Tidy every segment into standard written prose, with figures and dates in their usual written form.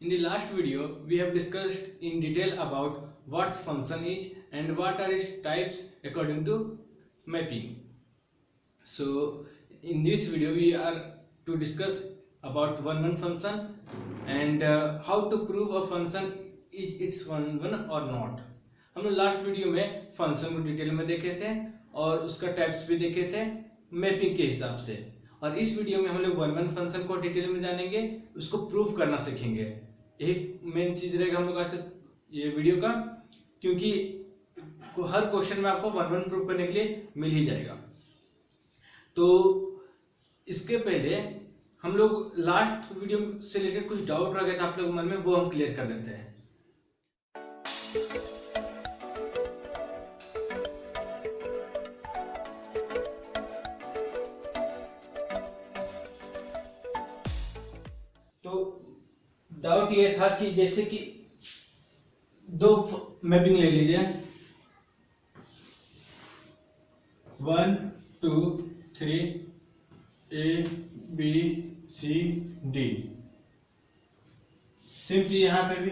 In the last video, we have discussed in detail about what function is and what are its types according to mapping. So, in this video, we are to discuss about one function and how to prove a function is its one or not. हम लोग last video में function को detail में देखे थे और उसका types भी देखे थे मैपिंग के हिसाब से, और इस वीडियो में हम लोग वन फंक्शन को डिटेल में जानेंगे, उसको प्रूव करना सीखेंगे। यही मेन चीज रहेगा हम लोग आज का ये वीडियो का, क्योंकि हर क्वेश्चन में आपको वन प्रूव करने के लिए मिल ही जाएगा। तो इसके पहले हम लोग लास्ट वीडियो से रिलेटेड कुछ डाउट रह गए थे आप लोग मन में, वो हम क्लियर कर देते हैं। डाउट ये था कि जैसे कि दो मैपिंग ले लीजिए, 1 2 3 A B C D। Same चीज यहाँ पे भी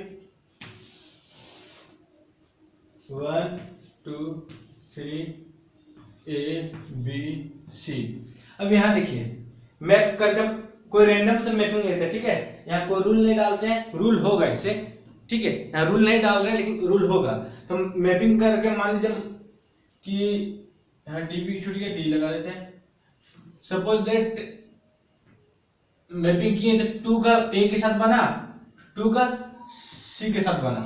1 2 3 A B C। अब यहाँ देखिए मैप करके कोई रैंडम से मैपिंग लेते हैं, ठीक है। यहाँ कोई रूल नहीं डालते हैं, रूल होगा इसे, ठीक है। यहाँ रूल नहीं डाल रहे हैं लेकिन रूल होगा। तो मैपिंग करके मान लीजिए कि यहाँ डी भी छूट गया, डी लगा देते हैं। सपोज दैट मैपिंग किए तो 2 का ए के साथ बना, 2 का सी के साथ बना,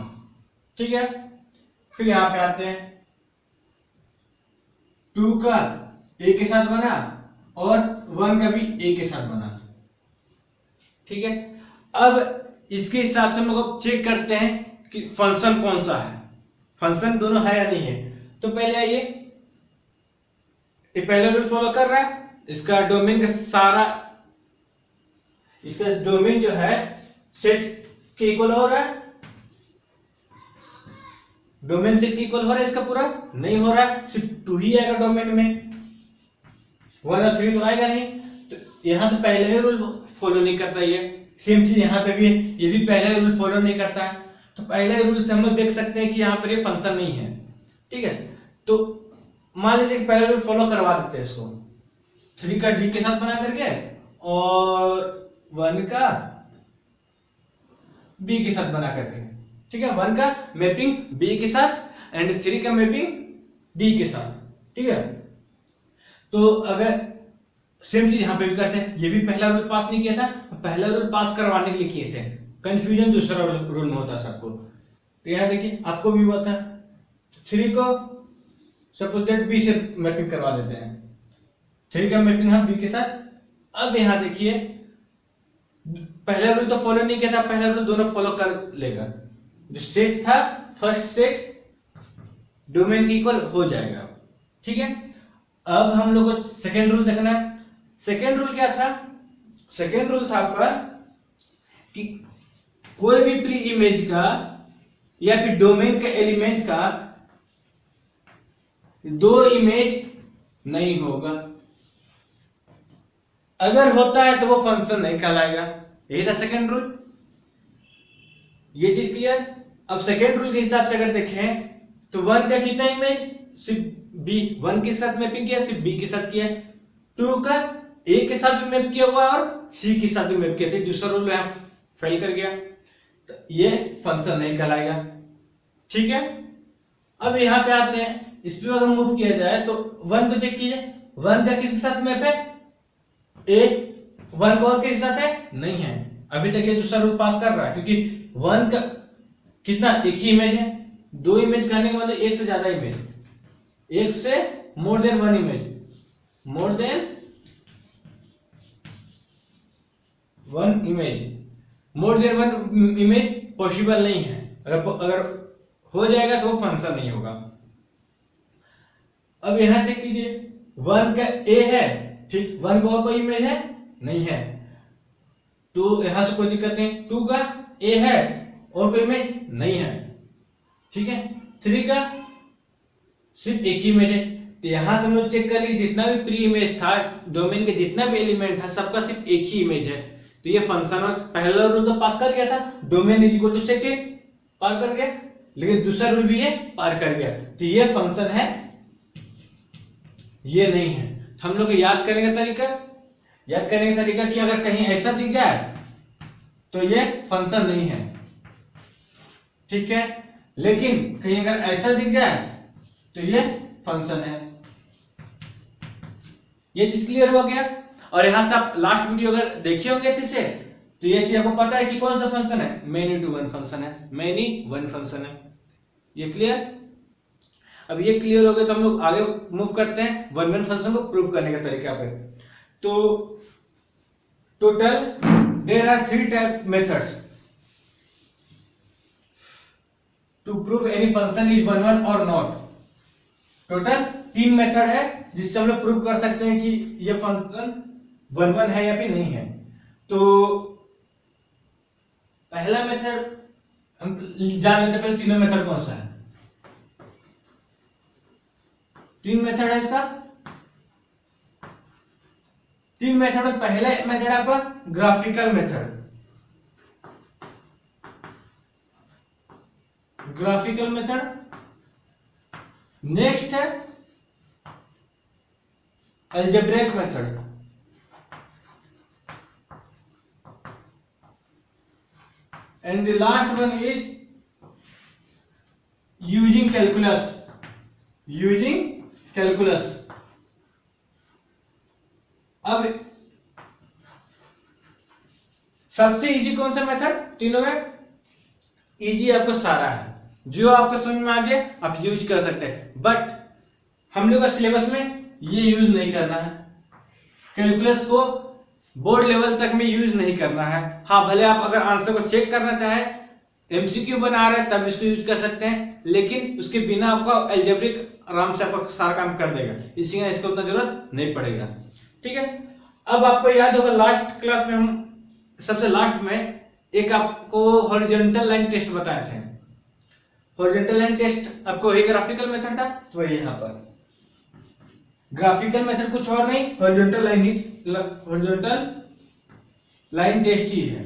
ठीक है। फिर यहाँ पे आते हैं 2 का ए के साथ बना और 1 का भी ए के साथ बना, ठीक है। अब इसके हिसाब से हम लोग चेक करते हैं कि फंक्शन कौन सा है, फंक्शन दोनों है या नहीं है। तो पहले आइए, ये पहला रूल फॉलो कर रहा है, इसका डोमेन का सारा, इसका डोमेन जो है सेट के इक्वल हो रहा है, डोमेन सेट इक्वल हो रहा है, इसका पूरा नहीं हो रहा है, सिर्फ 2 ही आएगा डोमेन में, 1 और 3 तो आएगा नहीं। तो यहाँ तो पहले ही रूल फॉलो नहीं करता ये। सेम चीज यहाँ पे भी है, ये भी पहले रूल फॉलो नहीं करता है। तो पहले रूल से हम लोग देख सकते हैं कि यहाँ पर ये फंक्शन नहीं है, ठीक है। तो मान लीजिए कि पहले रूल फॉलो करवा देते हैं इसको, 3 का डी के साथ बना करके और 1 का बी के साथ बना करके, ठीक है। 1 का मैपिंग बी के साथ एंड 3 का मैपिंग डी के साथ, ठीक है। तो अगर सेम चीज यहाँ पे भी करते हैं, ये भी पहला रूल पास नहीं किया था, पहला रूल पास करवाने के लिए किए थे, कंफ्यूजन दूसरा रूल में होता सबको। तो यहाँ देखिए आपको भी हुआ था, 3 को सपोज दैट बी से मैपिंग करवा देते हैं, 3 का मैपिंग हम बी के साथ। अब यहाँ देखिए पहला रूल तो फॉलो नहीं किया था, पहला रूल दोनों फॉलो कर लेगा। जो सेट था फर्स्ट सेट डोमेन की इक्वल हो जाएगा, ठीक है। अब हम लोग को सेकेंड रूल देखना है। सेकेंड रूल क्या था? सेकेंड रूल था आपका कि कोई भी प्री इमेज का या फिर डोमेन के एलिमेंट का 2 इमेज नहीं होगा। अगर होता है तो वो फंक्शन नहीं कहलाएगा। यही था सेकेंड रूल। ये चीज क्लियर। अब सेकेंड रूल के हिसाब से अगर देखें तो 1 का कितना इमेज, सिर्फ बी, 1 के साथ मैपिंग किया, सिर्फ बी के साथ किया। 2 का ए के साथ भी मैप किया हुआ और सी के साथ भी मैप किया था, दूसरा रूल यहाँ फेल कर गया, तो ये फंक्शन नहीं कहलाएगा, ठीक है। अब यहाँ पे आते हैं, इस पे अगर मूव किया जाए तो 1 को चेक कीजिए, 1 का किसके साथ मैप है, ए, 1 का और किसके साथ है, नहीं है। अभी तक ये दूसरा रूल पास कर रहा है, क्योंकि 1 का कितना, एक ही इमेज है। 2 इमेज कहने के मतलब एक से ज्यादा इमेज, एक से more than 1 image, more than 1 image, more than 1 image possible नहीं है। अगर हो जाएगा तो वो फंक्शन नहीं होगा। अब यहां चेक कीजिए, 1 का ए है, ठीक, 1 का और कोई इमेज है, नहीं है, तो यहां से कोई दिक्कत नहीं। 2 का ए है और कोई इमेज नहीं है, ठीक है। 3 का सिर्फ एक ही इमेज है। तो यहां से हम लोग चेक कर लीजिए, जितना भी प्री इमेज था डोमेन के, जितना भी एलिमेंट था, सबका सिर्फ एक ही इमेज है। तो ये फंक्शन में पहला रूल तो पास कर गया था, domain is equal to set पार कर गया, लेकिन दूसरा रूल भी ये पार कर गया, तो ये फंक्शन है, ये नहीं है। तो हम लोग याद करने का तरीका कि अगर कहीं ऐसा दिख जाए तो ये फंक्शन नहीं है, ठीक है, लेकिन कहीं अगर ऐसा दिख जाए तो ये फंक्शन है। ये चीज क्लियर हो गया। और यहां से आप लास्ट वीडियो अगर देखे होंगे अच्छे से तो ये चीज आपको पता है कि कौन सा फंक्शन है, मैनी टू वन फंक्शन है, मैनी वन फंक्शन है। ये क्लियर? अब ये क्लियर हो गया तो हम लोग आगे मूव करते हैं वन वन फंक्शन को प्रूव करने के तरीका पे। तो total there are 3 type methods to prove any function is one one और नॉट। टोटल 3 मेथड है जिससे हम लोग प्रूव कर सकते हैं कि ये फंक्शन वन वन है या फिर नहीं है। तो पहला मेथड हम जान लेते हैं, पहले तीनों मेथड कौन सा है। 3 मेथड है इसका, 3 मेथड में पहला मेथड आपका graphical method, graphical method. Next है algebraic method, and the last one is using calculus, using calculus। अब सबसे इजी कौन सा मेथड तीनों में? इजी आपको सारा है, जो आपको समझ में आ गया आप यूज कर सकते हैं, बट हम लोग का सिलेबस में ये यूज नहीं करना है, कैलकुलस को बोर्ड लेवल तक में यूज नहीं करना है। हाँ, भले आप अगर आंसर को चेक करना चाहे, एमसीक्यू बना रहे हैं तब इसको यूज कर सकते हैं, लेकिन उसके बिना आपका अलजेब्रिक आराम से आपका सारा काम कर देगा, इसीलिए इसको उतना जरूरत नहीं पड़ेगा, ठीक है। अब आपको याद होगा लास्ट क्लास में हम सबसे लास्ट में एक आपको हॉरिजॉन्टल लाइन टेस्ट बताए थे। हॉरिजॉन्टल लाइन टेस्ट आपको वही ग्राफिकल मेथड था, तो वही यहाँ पर ग्राफिकल मेथड कुछ और नहीं, हॉरिजॉन्टल लाइन टेस्ट ही है,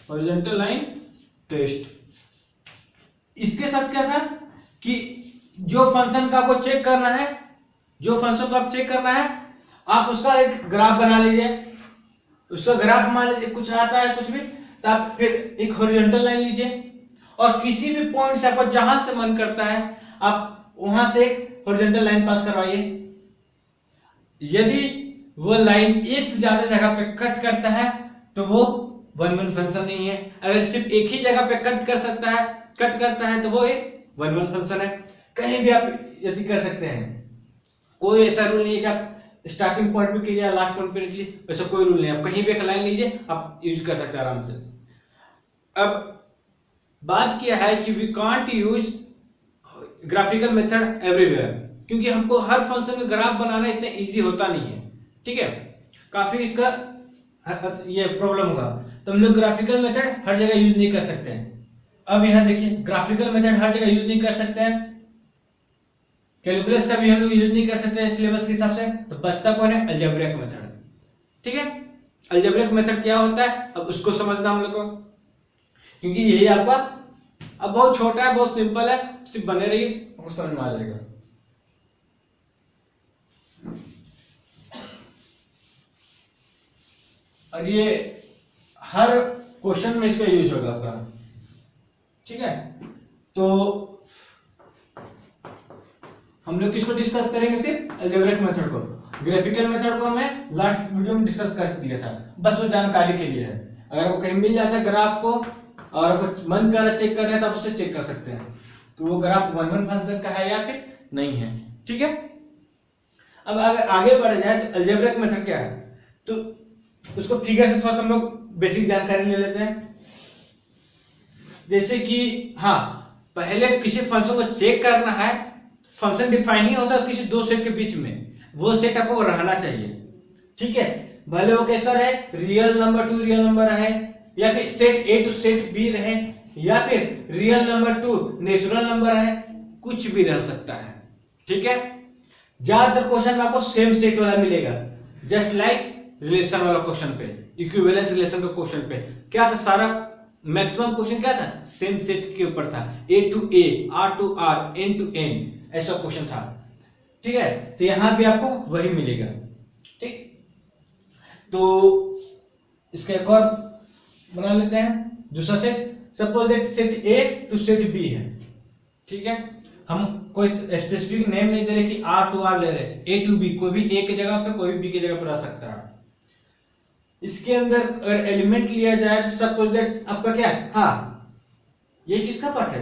हॉरिजॉन्टल लाइन टेस्ट। इसके साथ क्या था कि जो फंक्शन का आपको चेक करना है, जो फंक्शन को आप चेक करना है, आप उसका एक ग्राफ बना लीजिए, उसका ग्राफ मान लीजिए कुछ आता है कुछ भी, तो आप फिर एक हॉरिजॉन्टल लाइन लीजिए और किसी भी पॉइंट से आपको जहां से मन करता है आप वहां से एक हॉरिजॉन्टल लाइन पास करवाइए। यदि वो लाइन एक से ज्यादा जगह पे कट करता है तो वो वन वन फंक्शन नहीं है, अगर सिर्फ एक ही जगह पे कट करता है तो वो एक वन वन फंक्शन है। कहीं भी आप यदि कर सकते हैं, कोई ऐसा रूल नहीं है कि आप स्टार्टिंग पॉइंट पे कीजिए लास्ट पॉइंट पे कीजिए, वैसा कोई रूल नहीं है, आप कहीं भी एक लाइन लीजिए आप यूज कर सकते हैं आराम से। अब बात किया है कि we can't use graphical method everywhere, क्योंकि हमको हर फंक्शन का ग्राफ बनाना इतना इजी होता नहीं है, ठीक है, काफी इसका ये प्रॉब्लम होगा, तो हम लोग ग्राफिकल मेथड हर जगह यूज नहीं कर सकते हैं। अब यहाँ देखिए ग्राफिकल मेथड हर जगह यूज नहीं कर सकते हैं, कैलकुलस का भी हम लोग यूज नहीं कर सकते हैं सिलेबस के हिसाब से, तो बचता कौन है? अलजेब्रिक मेथड, ठीक है। अलजेब्रिक मेथड क्या होता है अब उसको समझना हम लोग को, क्योंकि यही आपका अब बहुत छोटा है, बहुत सिंपल है, सिर्फ बने रहिए आपको समझ में आ जाएगा। और ये हर क्वेश्चन में इसका यूज होगा आपका, ठीक है। तो हम लोग किसको डिस्कस करेंगे? सिर्फ अलजेब्रिक मेथड को। ग्राफिकल मेथड को मैं लास्ट वीडियो में डिस्कस कर दिया था, बस वो जानकारी के लिए है। अगर आपको कहीं मिल जाता है ग्राफ को और आपको मन कर रहा चेक करना है तो आप उससे चेक कर सकते हैं तो वो ग्राफ वन वन फंक्शन का है या फिर नहीं है, ठीक है। अब अगर आगे बढ़ जाए तो अलजेब्रिक मेथड क्या है, तो उसको फिगर से थोड़ा सा हम लोग बेसिक जानकारी ले लेते हैं। जैसे कि हाँ, पहले किसी फंक्शन को चेक करना है, फंक्शन डिफाइन ही होता है किसी दो सेट के बीच में, वो सेट आपको रहना चाहिए, ठीक है। भले वो कैसा रहे, real number to real number रहे, या फिर set A to set B रहे, या फिर real number to natural number है, कुछ भी रह सकता है, ठीक है। ज्यादातर क्वेश्चन में आपको सेम सेट वाला मिलेगा, जस्ट लाइक रिलेशन वाला क्वेश्चन पे, इक्विवेलेंस रिलेशन का क्वेश्चन पे क्या था, सारा मैक्सिमम क्वेश्चन क्या था, सेम सेट के ऊपर था, A to A, R to R, N to N, ऐसा क्वेश्चन था। ठीक है, तो यहां भी आपको वही मिलेगा। ठीक, तो इसका एक और बना लेते हैं दूसरा set. Suppose that set A to set B है। ठीक है, हम कोई स्पेसिफिक नेम नहीं दे रहे कि R to R ले रहे, A to B, कोई भी A की जगह पे कोई भी B की जगह पर आ सकता है। इसके अंदर अगर एलिमेंट लिया जाए तो सपोज दैट आपका क्या है, हाँ ये किसका पार्ट है,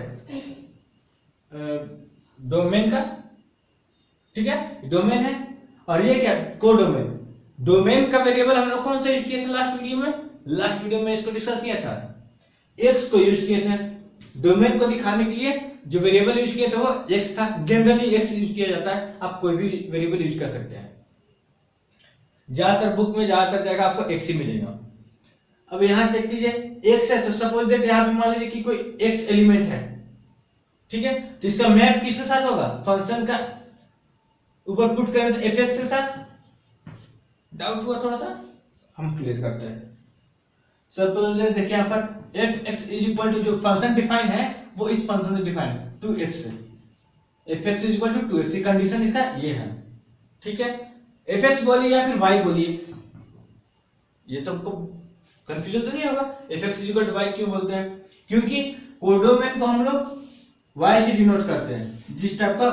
डोमेन का। ठीक है, डोमेन है, और ये क्या, कोडोमेन। डोमेन का वेरिएबल हम लोग कौन सा यूज किया था लास्ट वीडियो में, लास्ट वीडियो में इसको डिस्कस किया था, एक्स को यूज किए थे। डोमेन को दिखाने के लिए जो वेरिएबल यूज किया था वो एक्स था। जनरली एक्स यूज किया जाता है, आप कोई भी वेरिएबल यूज कर सकते हैं। ज्यादातर बुक में ज्यादातर जगह आपको एक्स ही मिलेगा। अब यहाँ चेक कीजिए, एक्स है तो सपोज दैट यहाँ पे मान लीजिए कि कोई एक्स एलिमेंट है। ठीक है, तो इसका मैप किसके साथ होगा, फंक्शन का ऊपर पुट करें तो एफ के साथ। डाउट हुआ थोड़ा सा, हम क्लियर करते हैं। सपोज देखिए यहाँ पर f x is equal to, जो फंक्शन डिफाइन है वो इस फंक्शन से डिफाइन 2x है, f x is equal to 2x, ये कंडीशन इसका ये है। ठीक है, एफ एक्स बोलिए या फिर वाई बोलिए, ये तो आपको कंफ्यूजन तो नहीं होगा। F x is equal to y क्यों बोलते हैं, क्योंकि कोडोमेन को हम लोग y से डिनोट करते हैं। जिस टाइप का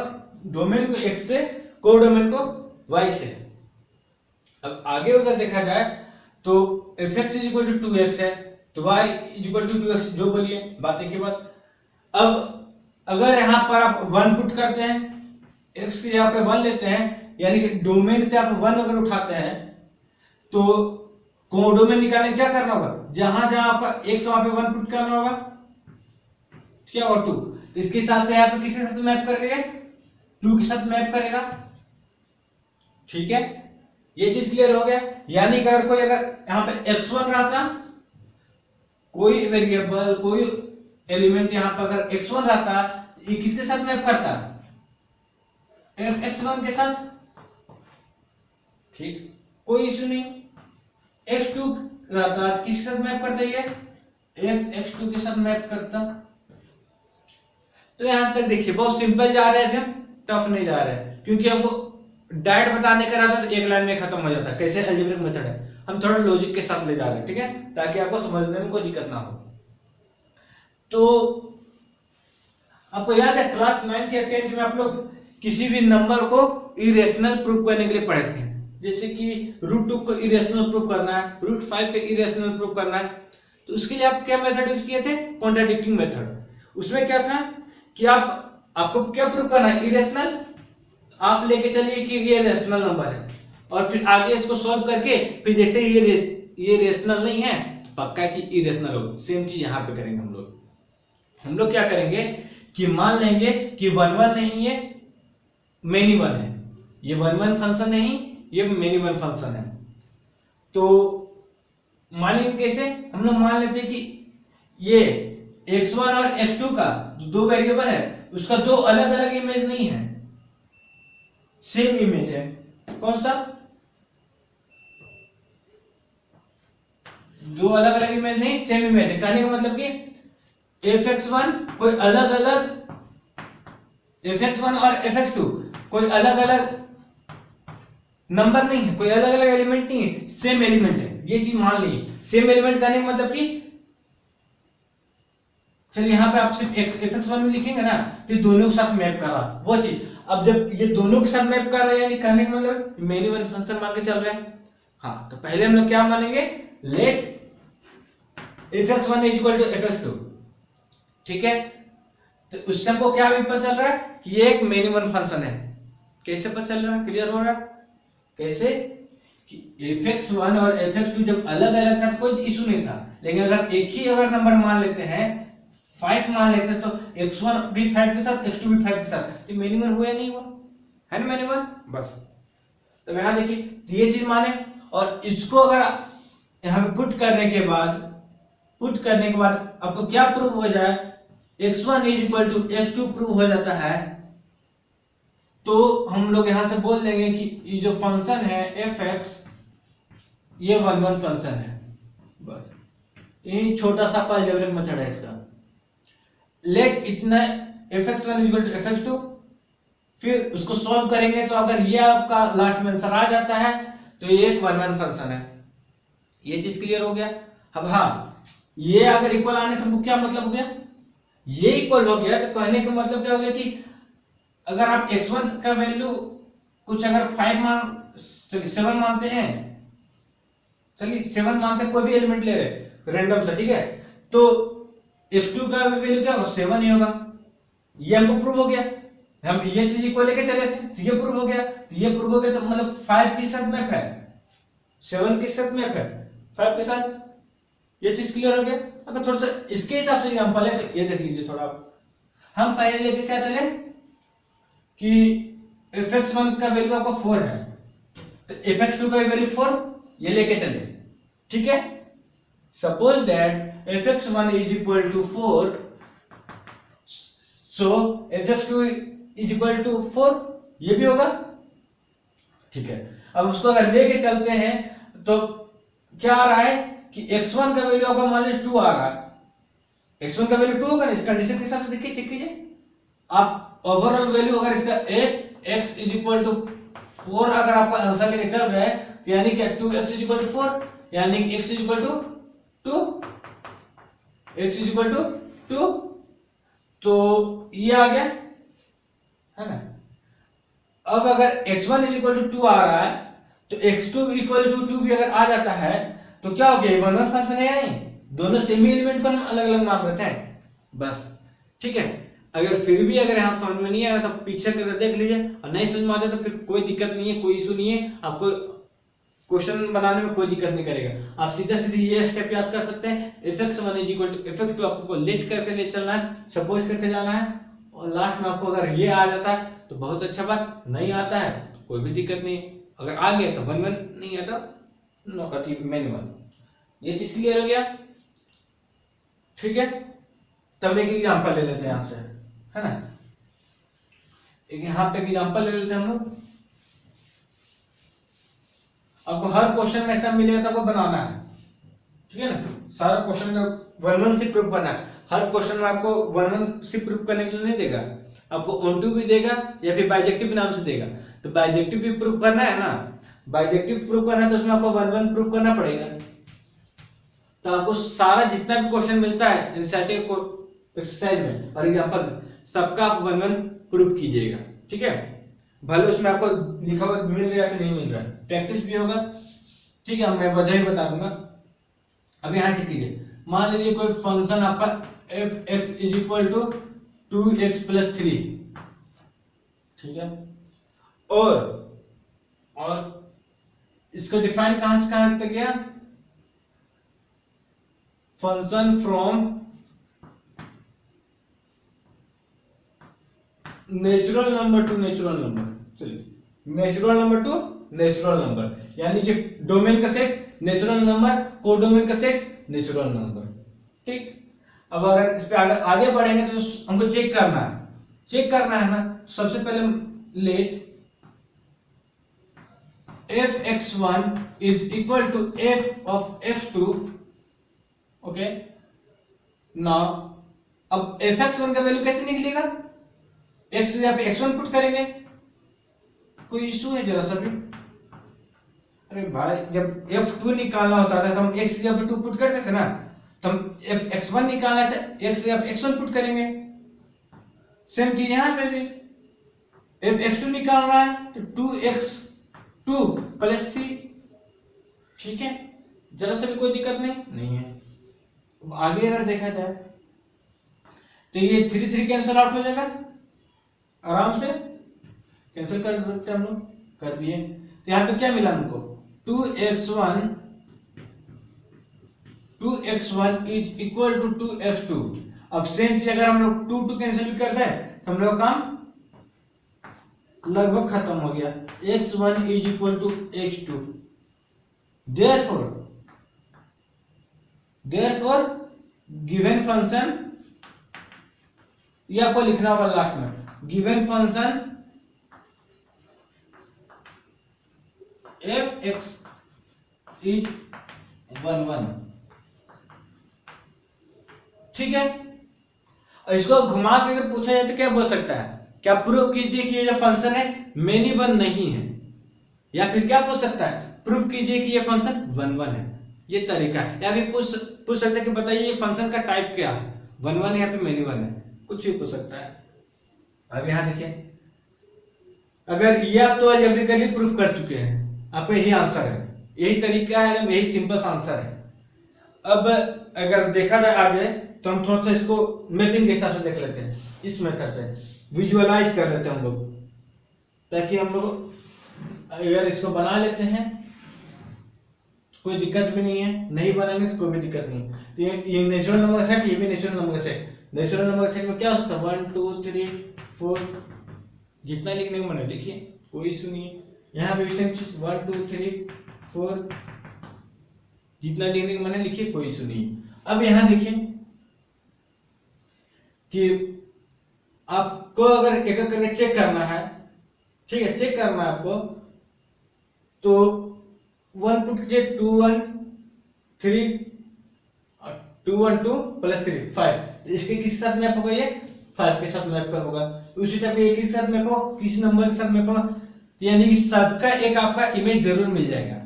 डोमेन को x से, कोडोमेन को y से। अब आगे अगर देखा जाए तो f x is equal to 2x है, तो y is equal to 2x, जो बोलिए बातें की बात। अब अगर यहाँ पर आप 1 पुट करते हैं, x की जगह पे 1 लेते हैं, यानी कि डोमेन से आप 1 अगर उठाते हैं तो कोडोमेन निकालने क्या करना होगा, जहां जहां आपका x वहां पे 1 पुट करना होगा, क्या होगा 2। तो इसके हिसाब से यहाँ पे किसके साथ मैप करेगा, 2 के साथ मैप करेगा। ठीक है, ये चीज क्लियर हो गया। यानी कि अगर कोई अगर यहाँ पे x1 रहता, कोई वेरिएबल कोई एलिमेंट यहाँ पर अगर x1 रहता, ये किसके साथ मैप करता, fx1 के साथ। ठीक, कोई इशू नहीं। x2 रहता किसके साथ मैप करता, ये fx2 के साथ मैप करता। तो यहां तक देखिए बहुत सिंपल जा रहे हैं, अभी हम टफ नहीं जा रहे हैं, क्योंकि हमको डायरेक्ट बताने का रहता तो एक लाइन में खत्म हो जाता, कैसे अलजेब्रिक मेथड है। हम थोड़ा लॉजिक के साथ ले जा रहे हैं, ठीक है, ताकि आपको समझने में कोई दिक्कत ना हो। तो आपको याद है क्लास 9th या 10th में आप लोग किसी भी नंबर को इरेशनल प्रूफ करने के लिए पढ़े थे, जैसे कि √2 को इरेशनल प्रूफ करना है, √5 को इरेशनल प्रूफ करना है। तो उसके लिए आप क्या मेथड यूज किए थे, कॉन्ट्राडिक्टिंग मेथड। उसमें क्या था कि आपको क्या प्रूफ करना है, इरेशनल। आप लेके चलिए कि ये रेशनल नंबर है, और फिर आगे इसको सॉल्व करके फिर देखते हैं ये रेशनल नहीं है, पक्का कि इरेशनल हो। सेम चीज यहाँ पे करेंगे हम लोग क्या करेंगे कि मान लेंगे कि 1 नहीं है, मेनी 1 है, ये 1 फंक्शन नहीं, ये मेनी 1 फंक्शन है। तो मानेंगे कैसे, हम लोग मान लेते हैं कि ये x1 और x2 का जो 2 वेरिएबल है उसका 2 अलग अलग इमेज नहीं है, सेम इमेज है। कौन सा, 2 अलग अलग इमेज नहीं, सेम इमेज है। कहने का मतलब कि fx1 कोई अलग अलग, fx1 और fx2 कोई अलग अलग नंबर नहीं है, कोई अलग अलग एलिमेंट नहीं है, सेम एलिमेंट है। ये चीज मान ली, सेम एलिमेंट कहने का मतलब कि चलिए यहाँ पे आप सिर्फ fx1 में लिखेंगे ना, तो दोनों के साथ मैप कर रहा वो चीज। अब जब ये दोनों के साथ मैप कर रहे हैं, यानी कहने का मतलब मेनी 1 फंक्शन मान के चल रहे हैं। हाँ, तो पहले हम लोग क्या मानेंगे, late fx1 is equal to fx2। ठीक है, तो उससे हमको क्या भी पता चल रहा है कि ये एक मेनी 1 फंक्शन है। कैसे पता चल रहा है, क्लियर हो रहा है कैसे, कि fx1 और fx2 जब अलग अलग था तो कोई इशू नहीं था, लेकिन अगर एक ही अगर नंबर मान लेते हैं, 5 मान लेते हैं, तो x1 भी 5 के साथ, x2 भी 5 के साथ, तो मेनी 1 हुआ नहीं हुआ है ना, मेनी 1 बस। तो यहाँ देखिए ये चीज माने, और इसको अगर यहाँ पे पुट करने के बाद आपको क्या प्रूव हो जाए, x1 is equal to x2 prove हो जाता है। तो हम लोग यहां से बोल देंगे कि ये जो फंक्शन है fx ये 1 फंक्शन है। बस यही छोटा सा अलजेब्रिक मेथड है इसका। लेट इतना fx1 इक्वल टू fx2, फिर उसको सॉल्व करेंगे तो अगर ये आपका लास्ट में आंसर आ जाता है तो ये एक 1 फंक्शन है। ये चीज क्लियर हो गया। अब हाँ, ये अगर इक्वल आने से क्या मतलब हो गया, ये इक्वल हो गया तो कहने का मतलब क्या हो गया कि अगर आप x1 का वैल्यू कुछ अगर 7 मानते हैं, चलिए 7 मानते हैं, कोई भी एलिमेंट ले रहे रैंडम सा, ठीक है, तो x2 का वैल्यू क्या होगा, 7 ही होगा। ये हमको प्रूव हो गया, हम ये चीज को लेके चले थे तो ये प्रूव हो गया, तो ये प्रूव हो गया तो मतलब 5 के साथ मैप है, 7 के साथ मैप है 5 के साथ। ये चीज क्लियर हो गया। अगर थोड़ा सा इसके हिसाब से एग्जांपल है तो ये देख लीजिए थोड़ा। हम पहले लेके क्या चले कि fx1 का वैल्यू आपको 4 है तो fx2 का वैल्यू 4 ये लेके चले, ठीक है। Suppose that fx1 is equal to 4, so fx2 is equal to 4, ये भी होगा, ठीक है। अब उसको अगर लेके चलते हैं तो क्या आ रहा है कि x1 का वैल्यू होगा मान लीजिए 2 आ रहा है, x1 का वैल्यू 2 होगा, इस कंडीशन के हिसाब से देखिए, चेक कीजिए आप ओवरऑल वैल्यू अगर इसका fx इज इक्वल टू 4 अगर आपका आंसर लेके चल रहा है तो यानी कि 2x इज इक्वल टू 4, यानी कि x is equal to 2, x is equal to 2, तो ये आ गया है ना। अब अगर x1 इज इक्वल टू 2 आ रहा है तो x2 इक्वल टू 2 भी अगर आ जाता है तो क्या हो गया, 1 फंक्शन है या नहीं, दोनों सेम ही एलिमेंट को हम अलग अलग मान रहे हैं, बस, ठीक है। अगर फिर भी अगर यहाँ समझ में नहीं आया तो पीछे करके देख लीजिए, और नहीं समझ में आता तो फिर कोई दिक्कत नहीं है, कोई इशू नहीं है, आपको क्वेश्चन बनाने में कोई दिक्कत नहीं करेगा। आप सीधा सीधी ये स्टेप याद कर सकते हैं, fx1 is equal to fx2 आपको लेट करके ले चलना है, सपोज करके जाना है, और लास्ट में आपको अगर ये आ जाता है तो बहुत अच्छा बात, नहीं आता है तो कोई भी दिक्कत नहीं है, अगर आ गया तो 1 नहीं आता नो अति मैनुअल। ये चीज क्लियर हो गया, ठीक है। तब एक एग्जांपल ले लेते हैं यहां से, है ना, एक यहाँ पे एग्जांपल ले लेते हैं हम लोग। आपको हर क्वेश्चन में ऐसा मिलेगा तो आपको बनाना है, ठीक है ना, सारा क्वेश्चन का 1 से प्रूफ करना है। हर क्वेश्चन में आपको 1 से प्रूफ करने के लिए नहीं देगा, आपको ऑन टू भी देगा या फिर बाइजेक्टिव नाम से देगा, तो बाइजेक्टिव भी प्रूफ करना है ना, बाइजेक्टिव प्रूफ करना है तो उसमें आपको 1 प्रूफ करना पड़ेगा। तो आपको सारा जितना भी क्वेश्चन मिलता है एनसीईआरटी एक्सरसाइज में और एग्जांपल में, सबका आप 1 प्रूफ कीजिएगा, ठीक है। भले उसमें आपको लिखा हुआ मिल रहा है कि नहीं मिल रहा है, प्रैक्टिस भी होगा, ठीक है। मैं वजह ही बता दूंगा। अब यहाँ चेक कीजिए, मान लीजिए कोई फंक्शन आपका fx is equal to 2x plus 3, ठीक है, और इसको डिफाइन कहां से कहां तक गया, function from natural number to natural number, चलिए natural number to natural number, यानी कि डोमेन का सेट नेचुरल नंबर, कोडोमेन का सेट नेचुरल नंबर, ठीक। अब अगर इस पे आगे बढ़ेंगे तो हमको चेक करना है ना। सबसे पहले let fx1 is equal to f of x2, okay. Now अब fx1 का वैल्यू कैसे निकलेगा, x यहाँ पे x1 पुट करेंगे, कोई इशू है जरा सा भी, अरे भाई जब f2 निकालना होता था तो हम x यहाँ पे 2 पुट करते थे ना, तो हम x1 निकालना था, x यहाँ पे x1 पुट करेंगे, सेम चीज यहाँ पे भी fx2 निकालना है तो 2x2 प्लस 3, ठीक है, जरा सा भी कोई दिक्कत नहीं है। आगे अगर देखा जाए तो ये 3 कैंसिल आउट हो जाएगा, आराम से कैंसिल कर सकते हैं हम लोग, कर दिए। तो यहाँ पे क्या मिला हमको, 2x1 is equal to 2x2। अब सेम चीज अगर हम लोग 2 कैंसिल भी कर दें तो हम लोग काम लगभग खत्म हो गया, x1 is equal to x2। therefore given function, ये आपको लिखना होगा लास्ट में, गिवन फंक्शन fx इज 1 1। ठीक है, इसको घुमा के अगर पूछा जाए तो क्या बोल सकता है, क्या प्रूफ कीजिए कि ये जो फंक्शन है मेनी वन नहीं है, या फिर क्या पूछ सकता है, प्रूफ कीजिए कि ये फंक्शन 1 1 है। ये तरीका है, या फिर पूछ सकते हैं कि बताइए ये फंक्शन का टाइप क्या है, 1 1 है या फिर मेनी वन है, कुछ भी पूछ सकता है। अब यहाँ देखिए, अगर ये आप तो अलजेब्रिकली प्रूफ कर चुके हैं, आपका यही आंसर है, यही तरीका है, यही सिंपल आंसर है। अब अगर देखा जाए आगे तो हम थोड़ा सा इसको मैपिंग के हिसाब से देख लेते हैं, इस मेथड से विजुअलाइज कर लेते हैं हम लोग, ताकि हम लोग अगर इसको बना लेते हैं कोई दिक्कत भी नहीं है, नहीं बनाएंगे तो कोई भी दिक्कत नहीं है। तो ये नेचुरल नंबर सेट, ये भी natural number set. Natural number set में क्या होता है, 1 2 3 4, जितना लिखने को मन है लिखिए, कोई इशू नहीं है। यहाँ पे सेम चीज 1 2 3 4, जितना लिखने को मन है लिखिए, कोई इशू नहीं है। अब यहाँ देखिए कि आपको अगर एक एक करके चेक करना है, ठीक है, चेक करना है आपको, तो 1 पुट कीजिए 2 1 3 2 1 2 प्लस 3 5, इसके किस साथ मैप होगा, ये 5 के साथ मैप होगा। उसी तरह ये किस साथ मैप हो, किस नंबर के साथ मैप होगा, यानी कि सबका एक आपका इमेज जरूर मिल जाएगा।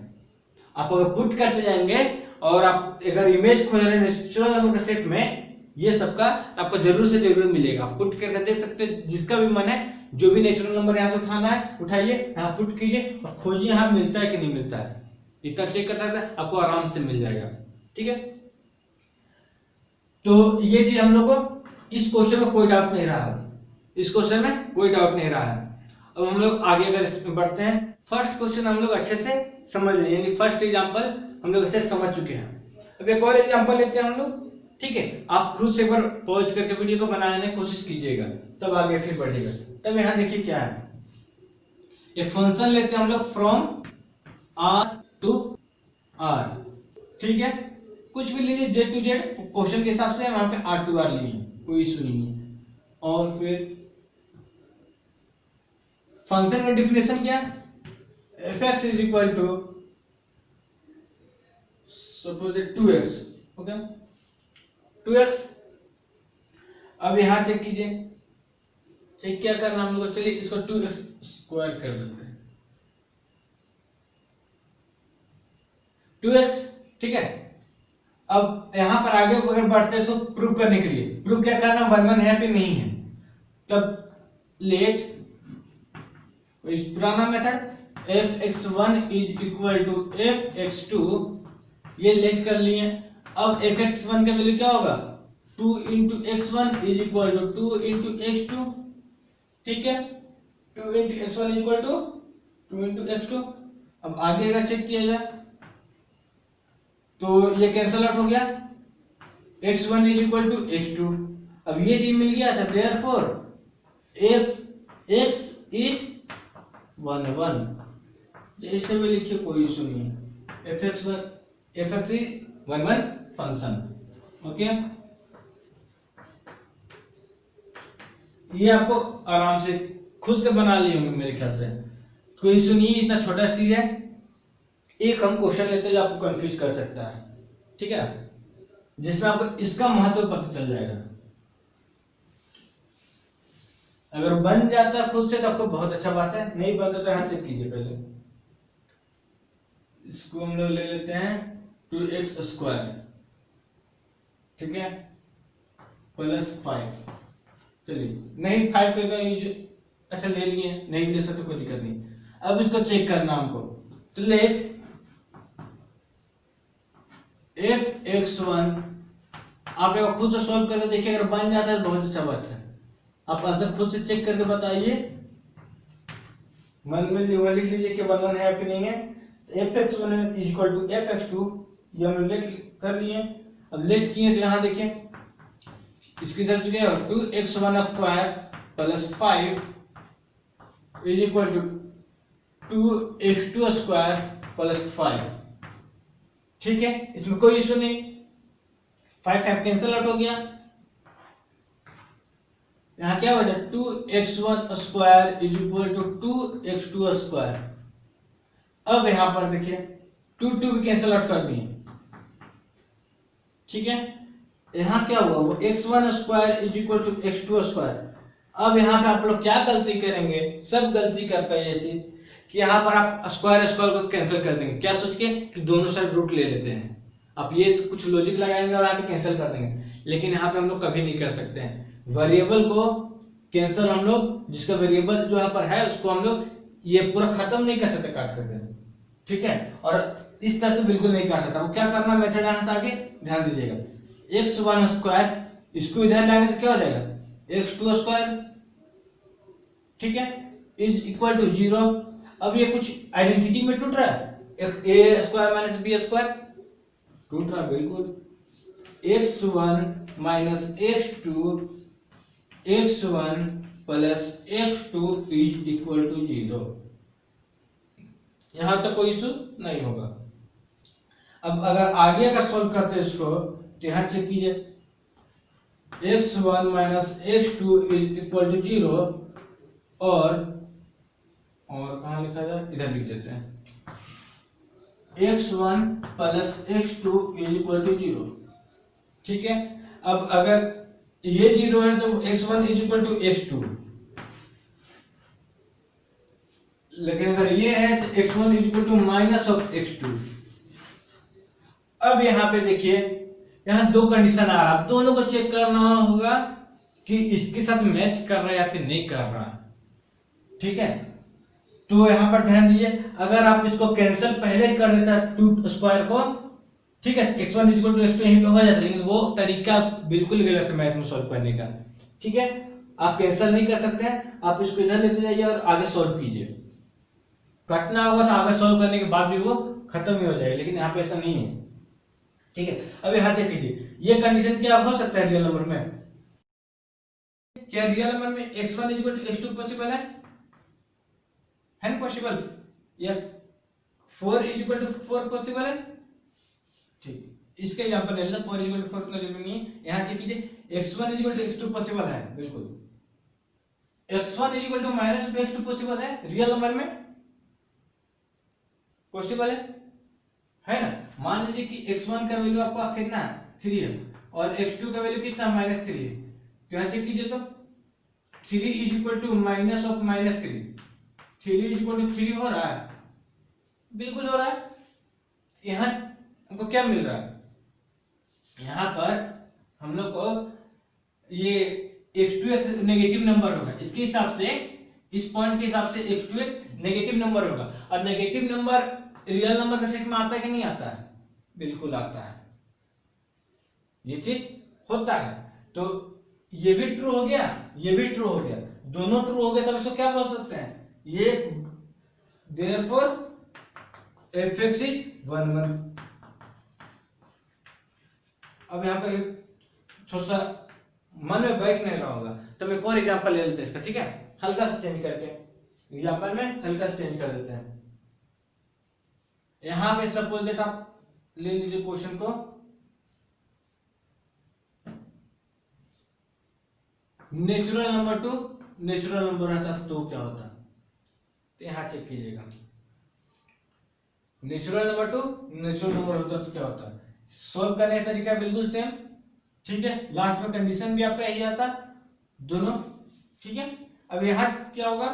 आप अगर पुट करते जाएंगे और आप अगर इमेज खोज रहे हैं नेचुरल नंबर के सेट में, ये सबका आपको जरूर से जरूर मिलेगा। पुट करके देख सकते हैं, जिसका भी मन है, जो भी नेचुरल नंबर यहाँ से उठाना है उठाइए, यहाँ पुट कीजिए और खोजिए यहाँ मिलता है कि नहीं मिलता है, इतना चेक कर सकते हैं, आपको आराम से मिल जाएगा। ठीक है, तो ये चीज हम लोग को इस क्वेश्चन में कोई डाउट नहीं रहा है, इस क्वेश्चन में कोई डाउट नहीं रहा है। अब हम लोग आगे अगर इसमें बढ़ते हैं, फर्स्ट क्वेश्चन हम लोग अच्छे से समझ लिए, यानी फर्स्ट एग्जांपल हम लोग अच्छे से समझ चुके हैं। अब एक और एग्जांपल लेते हैं हम लोग, ठीक है, आप खुद से एक बार पॉज करके वीडियो को बनाने की कोशिश कीजिएगा, तब आगे फिर बढ़ेगा। तब यहाँ देखिए क्या है, एक फंक्शन लेते हैं हम लोग फ्रॉम R to R, ठीक है, कुछ भी लीजिए Z to Z, क्वेश्चन के हिसाब से वहां पे R to R लिए, कोई इशू नहीं है। और फिर फंक्शन का डिफिनेशन क्या है, f(x) is equal to suppose 2x, okay 2x। अब यहाँ चेक कीजिए, चेक क्या करना हम लोग को, चलिए इसको 2x स्क्वायर कर देते हैं, 2x, ठीक है। अब यहाँ पर आगे को अगर बढ़ते हैं तो प्रूव करने के लिए, प्रूव क्या करना, 1 1 है कि नहीं है, तब लेट इस पुराना method f(x1) is equal to f(x2), ये लेट कर लिए। अब f(x1) का वैल्यू क्या होगा, 2 into x1 is equal to 2 into x2, ठीक है, 2 into x1 is equal to 2 into x2। अब आगे अगर चेक किया जाए तो ये कैंसिल आउट हो गया, x1 is equal to x2। अब ये चीज मिल गया था, देयरफॉर f(x) इज 1 1, ऐसे भी लिखिए, कोई इशू नहीं है, f(x) इज 1 1 फंक्शन, ओके। ये आपको आराम से खुद से बना लिए होंगे मेरे ख्याल से, कोई इशू नहीं है, इतना छोटा चीज है। एक हम क्वेश्चन लेते हैं जो आपको कंफ्यूज कर सकता है, ठीक है, जिसमें आपको इसका महत्व पता चल जाएगा। अगर बन जाता है खुद से तो आपको बहुत अच्छा बात है, नहीं बनता तो यहाँ चेक कीजिए। पहले इसको हम लोग ले लेते हैं 2x स्क्वायर, ठीक है, प्लस 5, चलिए नहीं 5 पे तो अच्छा ले लिए, नहीं ले सकते कोई दिक्कत नहीं। अब इसको चेक करना हमको, तो लेट f(x1), आप एक खुद से सॉल्व करके देखिए, अगर बन जाता है तो बहुत अच्छा बात है। आप आंसर खुद से चेक करके बताइए, मन में लिख लीजिए कि 1 1 है कि नहीं है। f(x1) is equal to f(x2), ये हम लेट कर लिए। अब लेट किए तो यहाँ देखिए इसकी जरूरत क्या है, 2x1 square plus 5 is equal to 2x2 square plus 5, ठीक है, इसमें कोई इशू नहीं, 5 कैंसिल आउट हो गया। यहाँ क्या बचा, 2x1 square is equal to 2x2 square. अब यहाँ पर देखिए 2 2 भी कैंसिल आउट कर दिए, ठीक है। यहाँ क्या हुआ, वो x1 square is equal to x2 square. अब यहाँ पे आप लोग क्या गलती करेंगे, सब गलती करता है ये चीज कि यहाँ पर आप स्क्वायर स्क्वायर को कैंसिल कर देंगे, क्या सोच के कि दोनों साइड रूट ले लेते हैं। आप ये कुछ लॉजिक लगाएंगे और आके कैंसिल कर देंगे, लेकिन यहाँ पे हम लोग कभी नहीं कर सकते हैं। वेरिएबल को कैंसिल हम लोग, जिसका वेरिएबल जो यहाँ पर है उसको हम लोग ये पूरा खत्म नहीं कर सकते काट करके, ठीक है। और इस तरह से बिल्कुल नहीं काट सकता। क्या करना मेथड यहाँ से आगे ध्यान दीजिएगा, x1 स्क्वायर इसको इधर लाएंगे तो क्या हो जाएगा x2 स्क्वायर, ठीक है, इज इक्वल टू 0। अब ये कुछ आइडेंटिटी में टूट रहा है, a square minus b square टूट रहा है बिल्कुल। x1 minus x2 x1 plus x2 is equal to 0। यहां तक कोई इशू नहीं होगा। अब अगर आगे का सोल्व करते हैं इसको तो यहां चेक कीजिए, x1 minus x2 is equal to 0 और कहाँ लिखा जाए, इधर लिख देते हैं, x1 plus x2 is equal to 0, ठीक है। अब अगर ये 0 है तो x1 is equal to x2, लेकिन अगर ये है तो x1 is equal to minus of x2। अब यहाँ पे देखिए, यहाँ दो कंडीशन आ रहा है, दोनों को चेक करना होगा कि इसके साथ मैच कर रहा है या फिर नहीं कर रहा, ठीक है। तो यहाँ पर ध्यान दीजिए, अगर आप इसको कैंसिल पहले ही कर देता 2 स्क्वायर को, ठीक है, x1 is equal to x2 यहीं पे हो जाता, लेकिन वो तरीका बिल्कुल गलत है मैथ में सॉल्व करने का, ठीक है। आप कैंसिल नहीं कर सकते हैं, आप इसको इधर लेते जाइए और आगे सॉल्व कीजिए। कटना होगा तो आगे सॉल्व करने के बाद भी वो खत्म ही हो जाएगा, लेकिन यहाँ पे ऐसा नहीं है, ठीक है। अब यहाँ चेक कीजिए, ये कंडीशन क्या हो सकता है रियल नंबर में, क्या रियल नंबर में x1 is equal to x2 possible है ना पॉसिबल, या 4 इज इक्वल टू 4 पॉसिबल है, ठीक। इसके एग्जांपल ले लेना, 4 इज इक्वल टू 4 का जरूरी नहीं है। यहाँ चेक कीजिए, x1 is equal to x2 possible है, बिल्कुल। x1 is equal to minus x2 possible है रियल नंबर में, पॉसिबल है ना। मान लीजिए कि x1 का वैल्यू आपका कितना है 3 है और x2 का वैल्यू कितना -3 है, तो यहाँ चेक कीजिए तो 3 is equal to minus of -3, 3 is equal to 3 हो रहा है, बिल्कुल हो रहा है। यहाँ हमको क्या मिल रहा है, यहाँ पर हम लोग को ये x2 एक नेगेटिव नंबर होगा, इसके हिसाब से, इस पॉइंट के हिसाब से x2 एक नेगेटिव नंबर होगा। और नेगेटिव नंबर रियल नंबर के सेट में आता है कि नहीं आता है, बिल्कुल आता है, ये चीज होता है। तो ये भी ट्रू हो गया, ये भी ट्रू हो गया, दोनों ट्रू हो गए, तब इसको क्या बोल सकते हैं, ये therefore fx इज 1 1। अब यहाँ पर थोड़ा सा मन में बैठ नहीं रहा होगा, तो मैं और एग्जांपल ले लेते हैं इसका, ठीक है, हल्का सा चेंज करके, एग्जांपल में हल्का सा चेंज कर देते हैं। यहाँ पे सपोज दैट आप ले लीजिए क्वेश्चन को, natural number to natural number रहता तो क्या होता, तो यहाँ चेक कीजिएगा, natural number to natural number होता तो क्या होता। सॉल्व करने का तरीका बिल्कुल सेम, ठीक है, लास्ट में कंडीशन भी आपका यही आता दोनों, ठीक है। अब यहाँ क्या होगा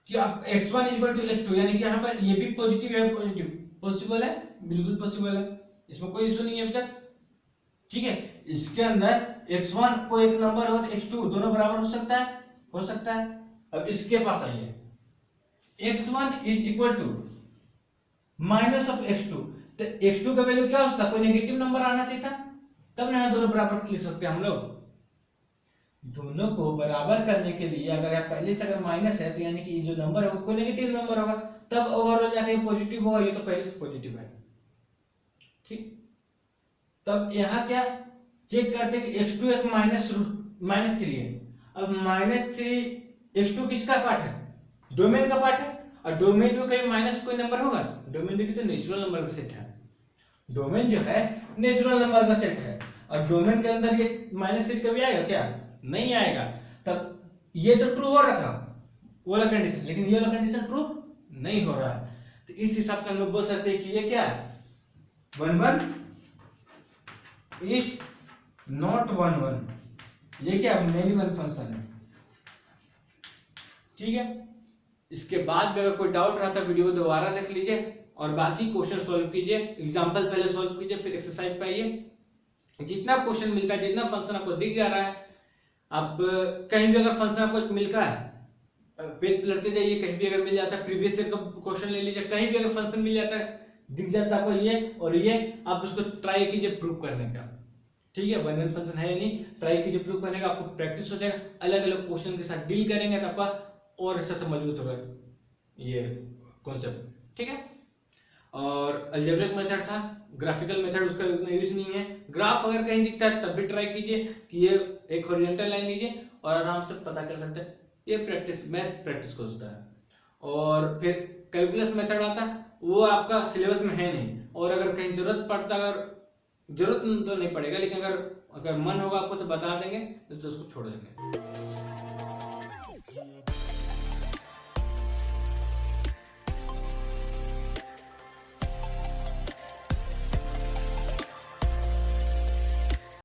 कि आप x1 इक्वल टू x2, यानी कि यहाँ पर ये भी पॉजिटिव है, पॉजिटिव पॉसिबल है, बिल्कुल पॉसिबल है, इसमें कोई इशू नहीं है अभी तक, ठीक है। इसके अंदर x1 को एक नंबर और x2 दोनों बराबर हो सकता है, हो सकता है। अब इसके पास आइए, x1 is equal to minus of x2, तो x2 का वैल्यू क्या होता, कोई नेगेटिव नंबर आना चाहिए था, तब ना दोनों बराबर लिख सकते हैं हम लोग। दोनों को बराबर करने के लिए अगर पहले से अगर माइनस है तो यानी कि जो नंबर है वो कोई नेगेटिव नंबर होगा, तब ओवरऑल जाके पॉजिटिव होगा, ये तो पहले से पॉजिटिव है, ठीक। तब यहाँ क्या चेक करते हैं कि x2 एक -3 है। अब -3 x2 किसका पार्ट है, डोमेन का पार्ट है, और डोमेन में कहीं माइनस कोई नंबर होगा, डोमेन देखिए तो नेचुरल नंबर का सेट है, डोमेन जो है नेचुरल नंबर का सेट है, और डोमेन के अंदर ये -3 कभी आएगा क्या, नहीं आएगा। तब ये तो ट्रू हो रहा था वो वाला कंडीशन, लेकिन ये वाला कंडीशन ट्रू नहीं हो रहा है, तो इस हिसाब से हम लोग बोल सकते हैं कि ये क्या है, 11 इज नॉट 11, ये क्या मिनिमल फंक्शन है। ठीक है, इसके बाद भी अगर कोई डाउट रहा था वीडियो दोबारा देख लीजिए और बाकी क्वेश्चन सॉल्व कीजिए, एग्जांपल पहले सॉल्व कीजिए, फिर एक्सरसाइज पे आइए। जितना क्वेश्चन मिलता है, जितना फंक्शन आपको दिख जा रहा है, आप कहीं भी अगर फंक्शन आपको मिलता है पेज पे लड़ते जाइए, कहीं भी अगर मिल जाता है, प्रीवियस ईयर का क्वेश्चन ले लीजिए, कहीं भी अगर फंक्शन मिल जाता है, दिख जाता है आपको ये और ये, आप उसको ट्राई कीजिए प्रूव करने का। ठीक है, बाइनरी फंक्शन है या नहीं, ट्राई कीजिए प्रूव करने का, आपको प्रैक्टिस हो जाएगा, अलग अलग क्वेश्चन के साथ डील करेंगे तो आपका और अच्छा से मजबूत होगा ये कॉन्सेप्ट। ठीक है, और अलजेब्रिक मेथड था, ग्राफिकल मेथड उसका उतना यूज नहीं है। ग्राफ अगर कहीं दिखता है तब भी ट्राई कीजिए कि ये एक हॉरिजॉन्टल लाइन लीजिए और आराम से पता कर सकते हैं, ये प्रैक्टिस मैथ प्रैक्टिस को होता है। और फिर कैलकुलस मेथड आता है, वो आपका सिलेबस में है नहीं, और अगर कहीं जरूरत पड़ता, अगर जरूरत तो नहीं पड़ेगा, लेकिन अगर मन होगा आपको तो बता देंगे, तो उसको छोड़ देंगे।